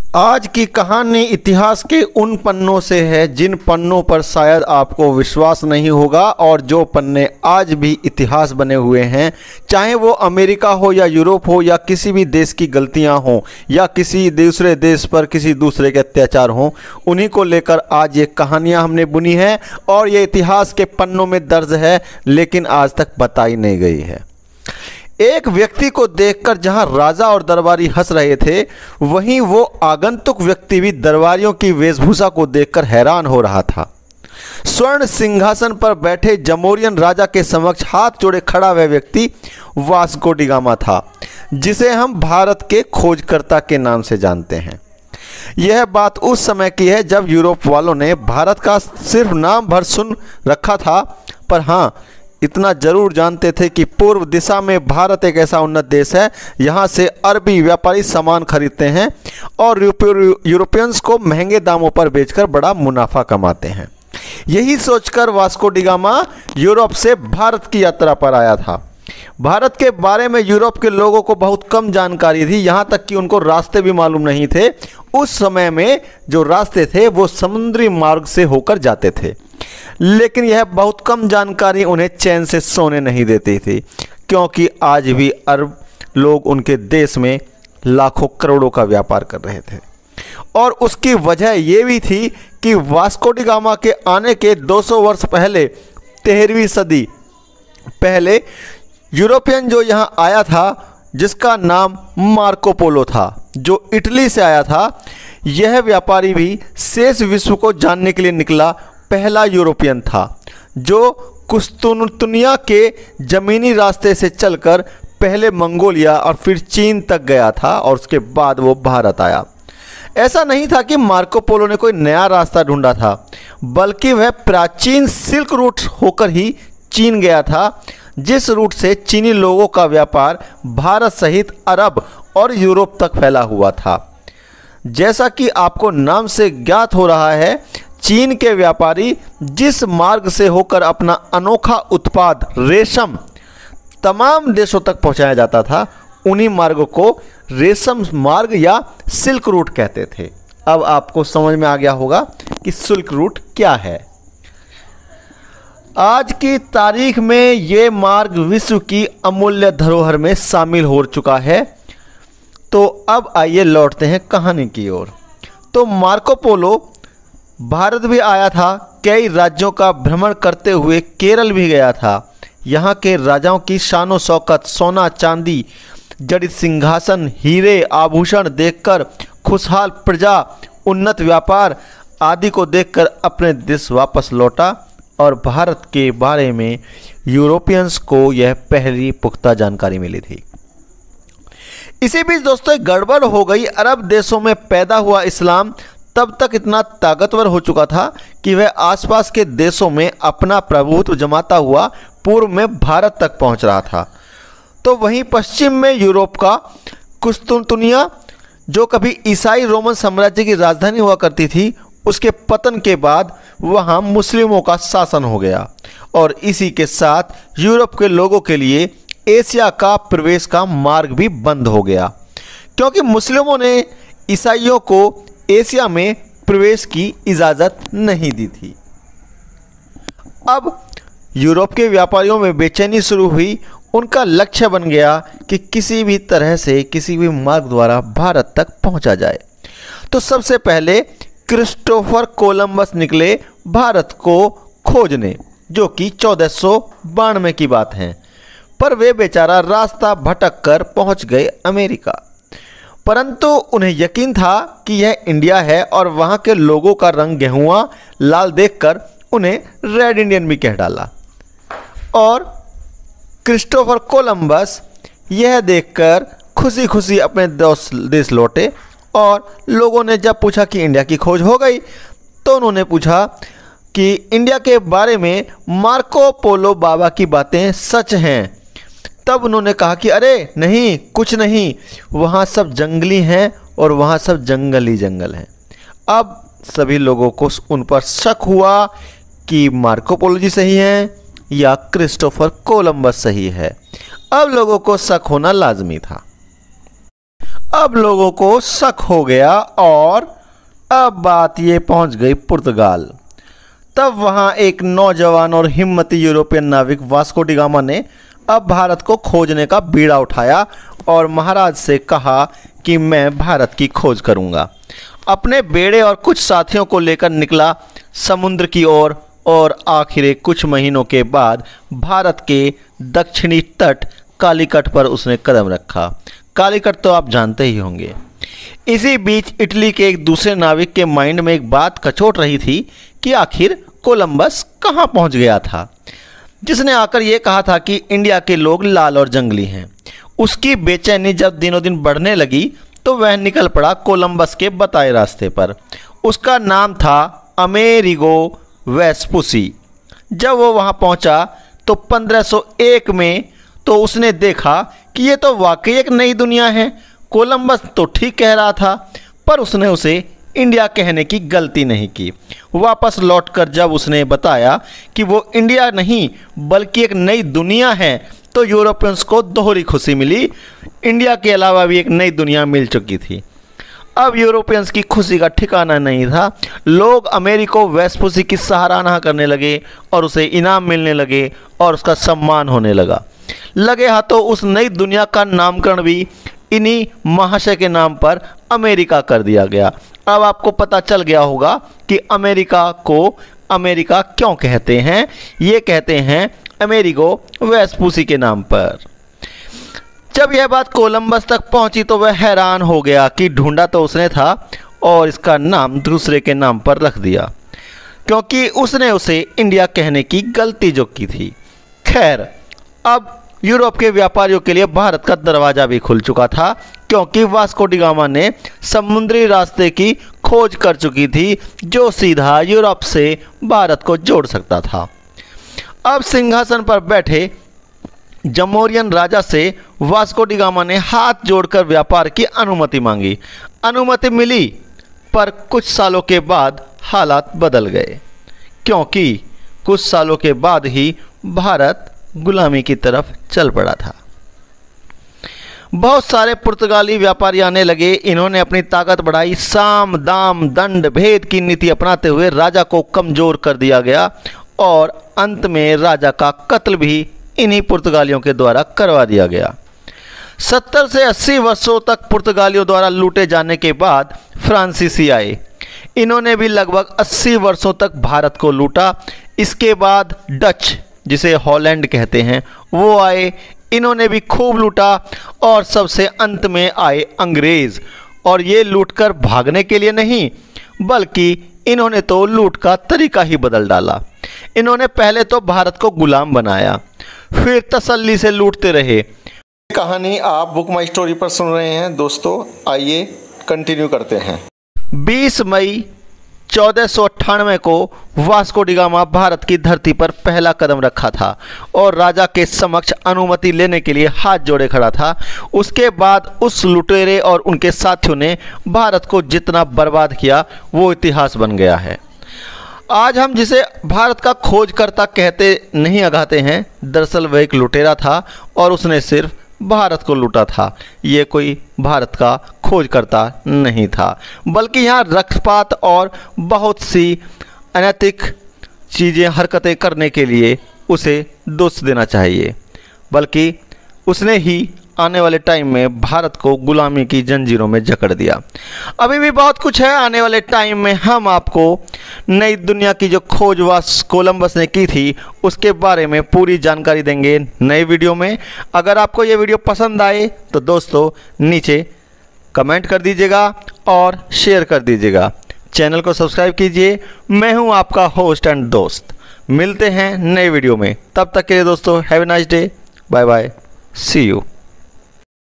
आज की कहानी इतिहास के उन पन्नों से है जिन पन्नों पर शायद आपको विश्वास नहीं होगा, और जो पन्ने आज भी इतिहास बने हुए हैं, चाहे वो अमेरिका हो या यूरोप हो या किसी भी देश की गलतियां हों या किसी दूसरे देश पर किसी दूसरे के अत्याचार हों, उन्हीं को लेकर आज ये कहानियां हमने बुनी हैं और ये इतिहास के पन्नों में दर्ज है, लेकिन आज तक बताई नहीं गई है। एक व्यक्ति को देखकर जहां राजा और दरबारी हंस रहे थे, वहीं वो आगंतुक व्यक्ति भी दरबारियों की वेशभूषा को देखकर हैरान हो रहा था। स्वर्ण सिंहासन पर बैठे जमोरियन राजा के समक्ष हाथ जोड़े खड़ा वह व्यक्ति वास्को डी गामा था, जिसे हम भारत के खोजकर्ता के नाम से जानते हैं। यह बात उस समय की है जब यूरोप वालों ने भारत का सिर्फ नाम भर सुन रखा था, पर हाँ, इतना जरूर जानते थे कि पूर्व दिशा में भारत एक ऐसा उन्नत देश है, यहाँ से अरबी व्यापारी सामान खरीदते हैं और यूरोपियंस को महंगे दामों पर बेचकर बड़ा मुनाफा कमाते हैं। यही सोचकर वास्को डी गामा यूरोप से भारत की यात्रा पर आया था। भारत के बारे में यूरोप के लोगों को बहुत कम जानकारी थी, यहाँ तक कि उनको रास्ते भी मालूम नहीं थे। उस समय में जो रास्ते थे वो समुद्री मार्ग से होकर जाते थे, लेकिन यह बहुत कम जानकारी उन्हें चैन से सोने नहीं देती थी, क्योंकि आज भी अरब लोग उनके देश में लाखों करोड़ों का व्यापार कर रहे थे। और उसकी वजह ये भी थी कि वास्को डी गामा के आने के 200 वर्ष पहले, 13वीं सदी पहले, यूरोपियन जो यहाँ आया था, जिसका नाम मार्को पोलो था, जो इटली से आया था, यह व्यापारी भी शेष विश्व को जानने के लिए निकला पहला यूरोपियन था, जो कुस्तुनतुनिया के ज़मीनी रास्ते से चलकर पहले मंगोलिया और फिर चीन तक गया था और उसके बाद वो भारत आया। ऐसा नहीं था कि मार्को पोलो ने कोई नया रास्ता ढूंढा था, बल्कि वह प्राचीन सिल्क रूट होकर ही चीन गया था, जिस रूट से चीनी लोगों का व्यापार भारत सहित अरब और यूरोप तक फैला हुआ था। जैसा कि आपको नाम से ज्ञात हो रहा है, चीन के व्यापारी जिस मार्ग से होकर अपना अनोखा उत्पाद रेशम तमाम देशों तक पहुंचाया जाता था, उन्हीं मार्गों को रेशम मार्ग या सिल्क रूट कहते थे। अब आपको समझ में आ गया होगा कि सिल्क रूट क्या है। आज की तारीख में ये मार्ग विश्व की अमूल्य धरोहर में शामिल हो चुका है। तो अब आइए लौटते हैं कहानी की ओर। तो मार्को पोलो भारत भी आया था, कई राज्यों का भ्रमण करते हुए केरल भी गया था। यहाँ के राजाओं की शानो शौकत, सोना चांदी जड़ित सिंहासन, हीरे आभूषण देखकर खुशहाल प्रजा, उन्नत व्यापार आदि को देखकर अपने देश वापस लौटा, और भारत के बारे में यूरोपियंस को यह पहली पुख्ता जानकारी मिली थी। इसी बीच दोस्तों एक गड़बड़ हो गई। अरब देशों में पैदा हुआ इस्लाम तब तक इतना ताकतवर हो चुका था कि वह आसपास के देशों में अपना प्रभुत्व जमाता हुआ पूर्व में भारत तक पहुंच रहा था। तो वहीं पश्चिम में यूरोप का कुस्तुनतुनिया, जो कभी ईसाई रोमन साम्राज्य की राजधानी हुआ करती थी, उसके पतन के बाद वहां मुस्लिमों का शासन हो गया, और इसी के साथ यूरोप के लोगों के लिए एशिया का प्रवेश का मार्ग भी बंद हो गया, क्योंकि मुस्लिमों ने ईसाइयों को एशिया में प्रवेश की इजाज़त नहीं दी थी। अब यूरोप के व्यापारियों में बेचैनी शुरू हुई। उनका लक्ष्य बन गया कि किसी भी तरह से किसी भी मार्ग द्वारा भारत तक पहुंचा जाए। तो सबसे पहले क्रिस्टोफर कोलंबस निकले भारत को खोजने, जो कि 1492 की बात है। पर वे बेचारा रास्ता भटक कर पहुंच गए अमेरिका, परंतु उन्हें यकीन था कि यह इंडिया है, और वहां के लोगों का रंग गेहुआ लाल देखकर उन्हें रेड इंडियन भी कह डाला। और क्रिस्टोफर कोलंबस यह देखकर खुशी खुशी अपने देश लौटे, और लोगों ने जब पूछा कि इंडिया की खोज हो गई, तो उन्होंने पूछा कि इंडिया के बारे में मार्को पोलो बाबा की बातें सच हैं। तब उन्होंने कहा कि अरे नहीं, कुछ नहीं, वहाँ सब जंगली हैं और वहाँ सब जंगल ही जंगल हैं। अब सभी लोगों को उन पर शक हुआ कि मार्को पोलो जी सही हैं या क्रिस्टोफर कोलंबस सही है। अब लोगों को शक होना लाजमी था। अब लोगों को शक हो गया और अब बात ये पहुंच गई पुर्तगाल। तब वहां एक नौजवान और हिम्मती यूरोपियन नाविक वास्को डी गामा ने अब भारत को खोजने का बीड़ा उठाया और महाराज से कहा कि मैं भारत की खोज करूंगा। अपने बेड़े और कुछ साथियों को लेकर निकला समुद्र की ओर और आखिर कुछ महीनों के बाद भारत के दक्षिणी तट कालीकट पर उसने कदम रखा। कालीकट तो आप जानते ही होंगे। इसी बीच इटली के एक दूसरे नाविक के माइंड में एक बात कचोट रही थी कि आखिर कोलंबस कहाँ पहुँच गया था, जिसने आकर यह कहा था कि इंडिया के लोग लाल और जंगली हैं। उसकी बेचैनी जब दिनों दिन बढ़ने लगी तो वह निकल पड़ा कोलंबस के बताए रास्ते पर। उसका नाम था अमेरिगो वेस्पुसी। जब वो वहाँ पहुँचा तो 1501 में तो उसने देखा कि ये तो वाकई एक नई दुनिया है। कोलंबस तो ठीक कह रहा था, पर उसने उसे इंडिया कहने की गलती नहीं की। वापस लौटकर जब उसने बताया कि वो इंडिया नहीं बल्कि एक नई दुनिया है, तो यूरोपियंस को दोहरी खुशी मिली। इंडिया के अलावा भी एक नई दुनिया मिल चुकी थी। अब यूरोपियंस की खुशी का ठिकाना नहीं था। लोग अमेरिको वेस्पुसी की सराहना करने लगे और उसे इनाम मिलने लगे और उसका सम्मान होने लगे हाथों उस नई दुनिया का नामकरण भी इन्हीं महाशय के नाम पर अमेरिका कर दिया गया। अब आपको पता चल गया होगा कि अमेरिका को अमेरिका क्यों कहते हैं। ये कहते हैं अमेरिगो वेस्पुसी के नाम पर। जब यह बात कोलंबस तक पहुंची तो वह हैरान हो गया कि ढूंढा तो उसने था और इसका नाम दूसरे के नाम पर रख दिया, क्योंकि उसने उसे इंडिया कहने की गलती जो की थी। खैर, अब यूरोप के व्यापारियों के लिए भारत का दरवाज़ा भी खुल चुका था, क्योंकि वास्को डी गामा ने समुद्री रास्ते की खोज कर चुकी थी जो सीधा यूरोप से भारत को जोड़ सकता था। अब सिंहासन पर बैठे जमोरियन राजा से वास्को डी गामा ने हाथ जोड़कर व्यापार की अनुमति मांगी। अनुमति मिली, पर कुछ सालों के बाद हालात बदल गए, क्योंकि कुछ सालों के बाद ही भारत गुलामी की तरफ चल पड़ा था। बहुत सारे पुर्तगाली व्यापारी आने लगे। इन्होंने अपनी ताकत बढ़ाई। साम दाम दंड भेद की नीति अपनाते हुए राजा को कमजोर कर दिया गया और अंत में राजा का कत्ल भी इन्हीं पुर्तगालियों के द्वारा करवा दिया गया। 70 से 80 वर्षों तक पुर्तगालियों द्वारा लूटे जाने के बाद फ्रांसीसी आए। इन्होंने भी लगभग 80 वर्षों तक भारत को लूटा। इसके बाद डच, जिसे हॉलैंड कहते हैं, वो आए। इन्होंने भी खूब लूटा और सबसे अंत में आए अंग्रेज। और ये लूटकर भागने के लिए नहीं, बल्कि इन्होंने तो लूट का तरीका ही बदल डाला। इन्होंने पहले तो भारत को गुलाम बनाया, फिर तसल्ली से लूटते रहे। कहानी आप बुक माई स्टोरी पर सुन रहे हैं दोस्तों। आइए कंटिन्यू करते हैं। 20 मई 1498 को वास्को डी गामा भारत की धरती पर पहला कदम रखा था और राजा के समक्ष अनुमति लेने के लिए हाथ जोड़े खड़ा था। उसके बाद उस लुटेरे और उनके साथियों ने भारत को जितना बर्बाद किया वो इतिहास बन गया है। आज हम जिसे भारत का खोजकर्ता कहते नहीं अगाते हैं, दरअसल वह एक लुटेरा था और उसने सिर्फ भारत को लूटा था। ये कोई भारत का खोजकर्ता नहीं था, बल्कि यहाँ रक्षपात और बहुत सी अनैतिक चीज़ें हरकतें करने के लिए उसे दोष देना चाहिए, बल्कि उसने ही आने वाले टाइम में भारत को गुलामी की जंजीरों में जकड़ दिया। अभी भी बहुत कुछ है। आने वाले टाइम में हम आपको नई दुनिया की जो खोज कोलंबस ने की थी उसके बारे में पूरी जानकारी देंगे नए वीडियो में। अगर आपको ये वीडियो पसंद आए तो दोस्तों नीचे कमेंट कर दीजिएगा और शेयर कर दीजिएगा। चैनल को सब्सक्राइब कीजिए। मैं हूँ आपका होस्ट एंड दोस्त। मिलते हैं नए वीडियो में। तब तक के लिए दोस्तों have a nice day. Bye bye. See you.